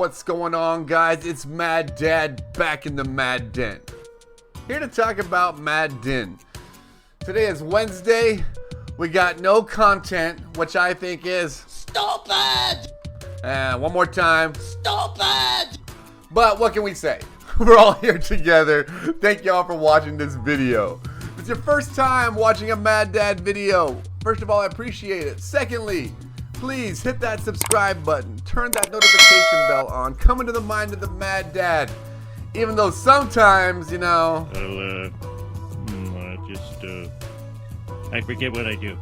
What's going on, guys? It's Mad Dad back in the Mad Den. Here to talk about Madden. Today is Wednesday. We got no content, which I think is stupid. And one more time, stupid. But what can we say? We're all here together. Thank y'all for watching this video. If it's your first time watching a Mad Dad video, first of all, I appreciate it. Secondly, please hit that subscribe button. Turn that notification bell on. Come into the mind of the Mad Dad. Even though sometimes, you know... I forget what I do.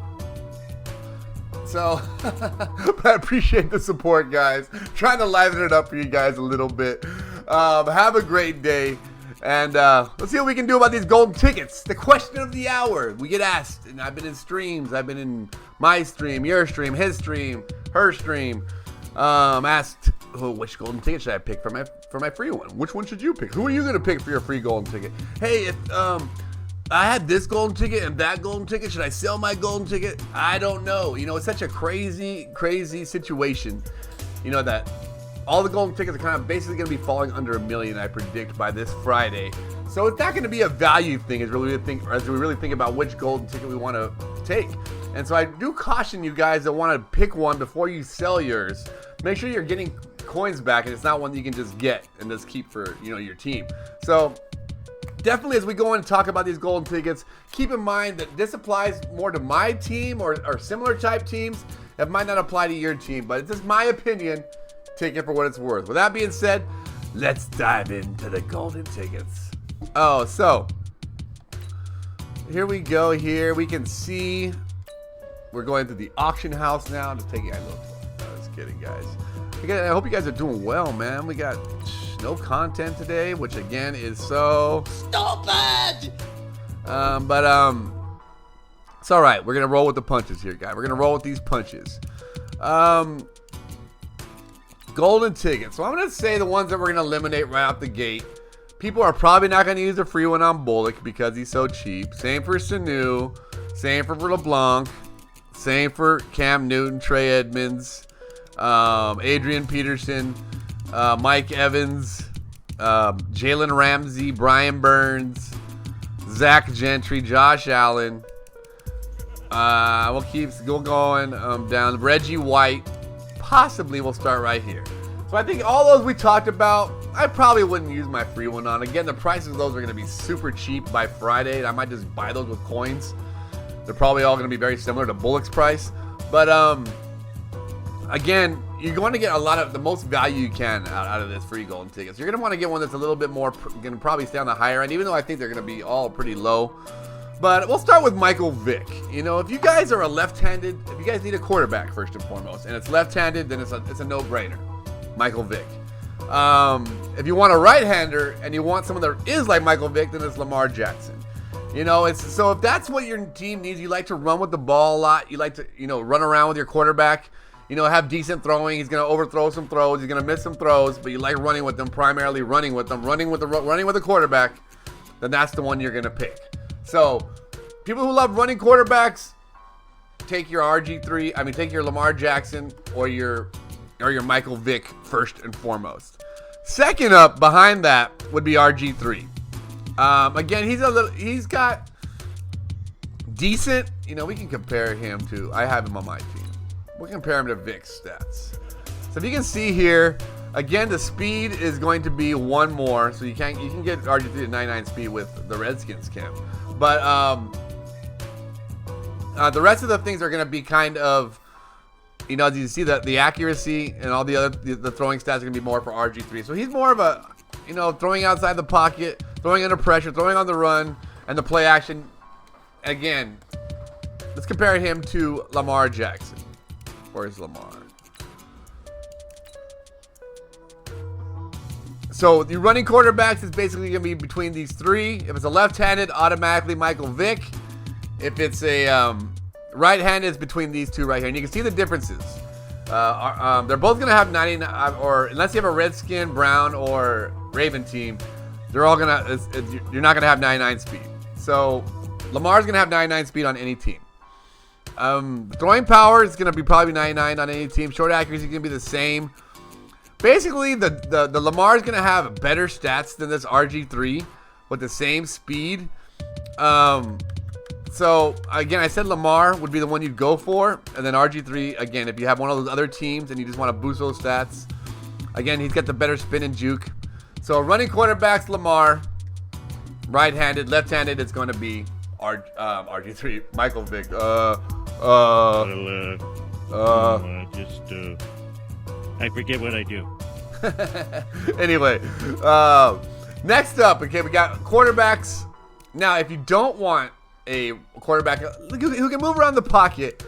So, but I appreciate the support, guys. Trying to liven it up for you guys a little bit. Have a great day. And let's see what we can do about these golden tickets. The question of the hour. We get asked, and I've been in streams. I've been in my stream, your stream, his stream, her stream. Asked, which golden ticket should I pick for my free one? Which one should you pick? Who are you gonna pick for your free golden ticket? Hey, if I had this golden ticket and that golden ticket, should I sell my golden ticket? I don't know. You know, it's such a crazy situation. You know that all the golden tickets are kind of basically going to be falling under $1 million, I predict, by this Friday. So it's not going to be a value thing as we really think about which golden ticket we want to take. And so I do caution you guys that want to pick one before you sell yours. Make sure you're getting coins back and it's not one that you can just get and just keep for, you know, your team. So definitely, as we go in and talk about these golden tickets, keep in mind that this applies more to my team or similar type teams. It might not apply to your team, but it's just my opinion. Take it for what it's worth. With that being said, let's dive into the golden tickets. Oh, so here we go. Here we can see we're going to the auction house now. Just taking a look. Just kidding, guys. Again, I hope you guys are doing well, man. We got no content today, which again is so stupid. It's all right. We're gonna roll with the punches here, guys. We're gonna roll with these punches. Golden tickets. So I'm gonna say the ones that we're gonna eliminate right out the gate. People are probably not gonna use the free one on Bullock because he's so cheap. Same for Sanu. Same for LeBlanc. Same for Cam Newton, Trey Edmonds, Adrian Peterson, Mike Evans, Jalen Ramsey, Brian Burns, Zach Gentry, Josh Allen. We'll keep going down. Reggie White. Possibly we'll start right here. So I think all those we talked about, I probably wouldn't use my free one on. Again, the prices of those are going to be super cheap by Friday, and I might just buy those with coins. They're probably all going to be very similar to Bullock's price. But again, you're going to get the most value you can out of this free golden tickets. You're going to want to get one that's a little bit more, going to probably stay on the higher end, even though I think they're going to be all pretty low. But we'll start with Michael Vick. You know, if you guys are left-handed, if you guys need a quarterback first and foremost, and it's left-handed, then it's a no-brainer. Michael Vick. If you want a right-hander and you want someone that is like Michael Vick, then it's Lamar Jackson. You know, so if that's what your team needs, you like to run with the ball a lot. You like to, you know, run around with your quarterback. You know, have decent throwing. He's going to overthrow some throws. He's going to miss some throws, but you like running with them, primarily running with the quarterback. Then that's the one you're going to pick. So, people who love running quarterbacks, take your take your Lamar Jackson or your Michael Vick first and foremost. Second up behind that would be RG3. Again, he's got decent, you know, we can compare him to, I have him on my team. We'll compare him to Vick's stats. So if you can see here, again, the speed is going to be one more, so you can get RG3 at 99 speed with the Redskins camp. But the rest of the things are going to be kind of, you know, as you see that the accuracy and all the throwing stats are going to be more for RG3. So he's more of a, you know, throwing outside the pocket, throwing under pressure, throwing on the run, and the play action. Again, let's compare him to Lamar Jackson. Where's Lamar? So the running quarterbacks is basically going to be between these three. If it's a left-handed, automatically Michael Vick. If it's a right-handed, it's between these two right here. And you can see the differences. They're both going to have 99, or unless you have a Redskin, Brown, or Raven team, they're all going to, you're not going to have 99 speed. So Lamar's going to have 99 speed on any team. Throwing power is going to be probably 99 on any team. Short accuracy is going to be the same. basically the Lamar is gonna have better stats than this RG3 with the same speed. So again, I said Lamar would be the one you'd go for, and then RG3 again if you have one of those other teams and you just want to boost those stats. Again, he's got the better spin and juke. So running quarterbacks, Lamar. Right-handed, left-handed, it's going to be RG3, Michael Vick. I forget what I do. Anyway, next up, okay, we got quarterbacks. Now, if you don't want a quarterback who can move around the pocket,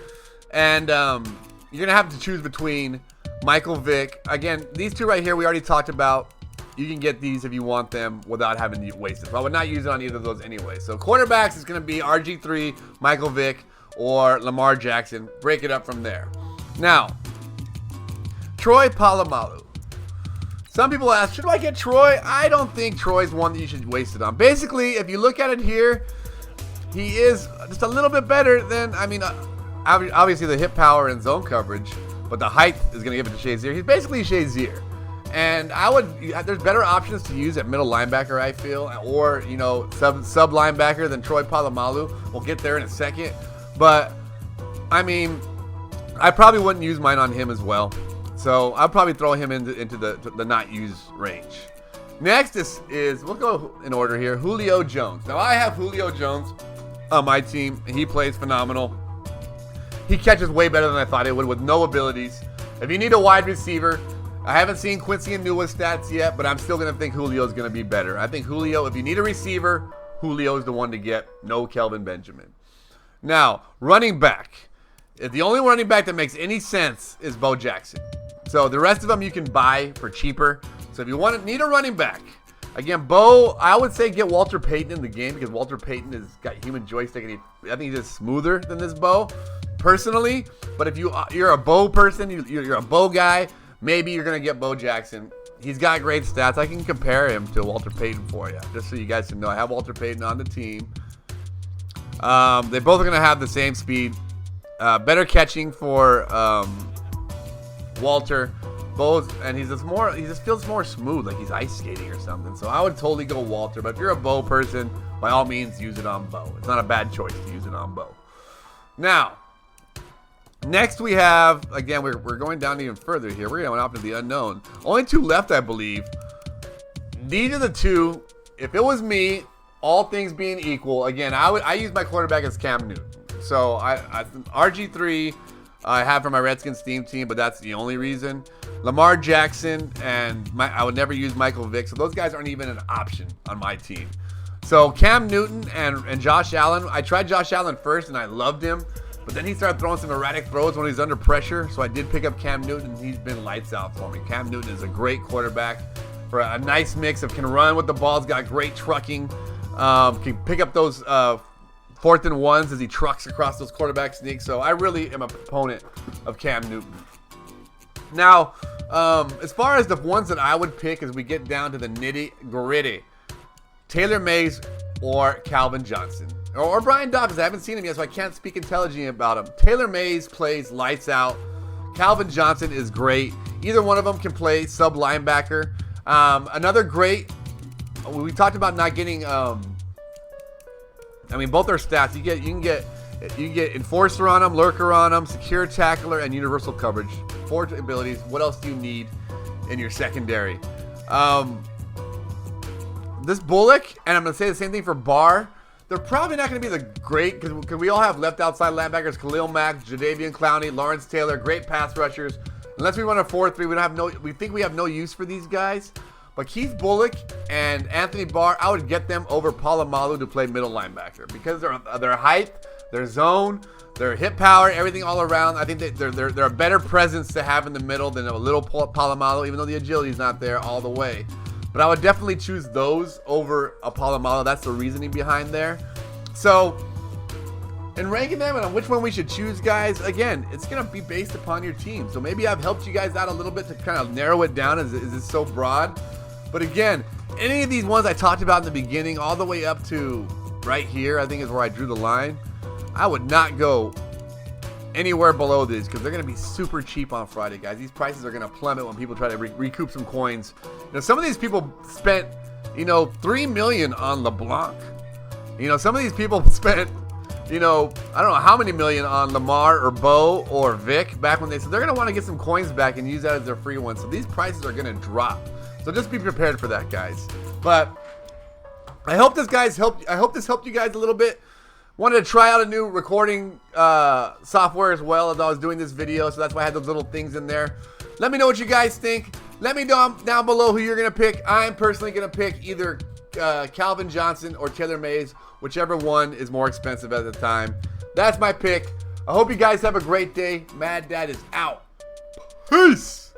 and you're gonna have to choose between Michael Vick. Again, these two right here we already talked about. You can get these if you want them without having to waste it. But I would not use it on either of those anyway. So quarterbacks is going to be RG3, Michael Vick, or Lamar Jackson. Break it up from there. Now, Troy Polamalu. Some people ask, should I get Troy? I don't think Troy's one that you should waste it on. Basically, if you look at it here, he is just a little bit better than, obviously the hip power and zone coverage, but the height is going to give it to Shazier. He's basically Shazier. And there's better options to use at middle linebacker, I feel, or, sub linebacker than Troy Polamalu. We'll get there in a second. But, I probably wouldn't use mine on him as well. So I'll probably throw him into the not use range. Next is we'll go in order here, Julio Jones. Now I have Julio Jones on my team, and he plays phenomenal. He catches way better than I thought he would with no abilities. If you need a wide receiver, I haven't seen Quincy and Nua's stats yet, but I'm still going to think Julio is going to be better. I think Julio, if you need a receiver, Julio is the one to get. No Kelvin Benjamin. Now, running back. The only running back that makes any sense is Bo Jackson. So the rest of them you can buy for cheaper. So if you need a running back, again, Bo, I would say get Walter Payton in the game because Walter Payton has got human joystick and I think he's just smoother than this Bo, personally. But if you're a Bo person, you're a Bo guy, maybe you're going to get Bo Jackson. He's got great stats. I can compare him to Walter Payton for you, just so you guys can know. I have Walter Payton on the team. They both are going to have the same speed. Better catching for Walter. And he just feels more smooth, like he's ice skating or something. So I would totally go Walter. But if you're a Bo person, by all means, use it on Bo. It's not a bad choice to use it on Bo. Now, next we have, again, we're going down even further here. We're going off to the unknown. Only two left, I believe. These are the two. If it was me, all things being equal, again, I use my quarterback as Cam Newton. So RG3 I have for my Redskins team, but that's the only reason. Lamar Jackson and I would never use Michael Vick. So those guys aren't even an option on my team. So Cam Newton and Josh Allen. I tried Josh Allen first and I loved him. But then he started throwing some erratic throws when he's under pressure. So I did pick up Cam Newton, and he's been lights out for me. Cam Newton is a great quarterback for a nice mix of can run with the ball. He's got great trucking. Can pick up those 4th and 1s as he trucks across those quarterback sneaks. So I really am a proponent of Cam Newton. Now, as far as the ones that I would pick as we get down to the nitty-gritty, Taylor Mays or Calvin Johnson. Or Brian Dawkins. I haven't seen him yet, so I can't speak intelligently about him. Taylor Mays plays lights out. Calvin Johnson is great. Either one of them can play sub linebacker. Another great. We talked about not getting. Both are stats. You can get enforcer on them, lurker on them, secure tackler, and universal coverage. 4 abilities. What else do you need in your secondary? This Bullock, and I'm going to say the same thing for Barr. They're probably not going to be the great, because we all have left outside linebackers, Khalil Mack, Jadeveon Clowney, Lawrence Taylor, great pass rushers. Unless we run a 4-3, we think we have no use for these guys. But Keith Bullock and Anthony Barr, I would get them over Polamalu to play middle linebacker because their height, their zone, their hip power, everything all around. I think they're a better presence to have in the middle than a little Polamalu, even though the agility is not there all the way. But I would definitely choose those over a Polamalu. That's the reasoning behind there. So, in ranking them and on which one we should choose, guys, again, it's going to be based upon your team. So maybe I've helped you guys out a little bit to kind of narrow it down. Is it so broad? But again, any of these ones I talked about in the beginning, all the way up to right here, I think is where I drew the line. I would not go anywhere below these because they're going to be super cheap on Friday, guys. These prices are going to plummet when people try to recoup some coins. You know, some of these people spent, you know, $3 million on LeBlanc. You know, some of these people spent, you know, I don't know how many million on Lamar or Bo or Vic back when they said they're going to want to get some coins back and use that as their free ones. So these prices are going to drop. So just be prepared for that, guys. But I hope this helped you guys a little bit. Wanted to try out a new recording software as well as I was doing this video, so that's why I had those little things in there. Let me know what you guys think. Let me know down below who you're gonna pick. I'm personally gonna pick either Calvin Johnson or Taylor Mays, whichever one is more expensive at the time. That's my pick. I hope you guys have a great day. Mad Dad is out. Peace.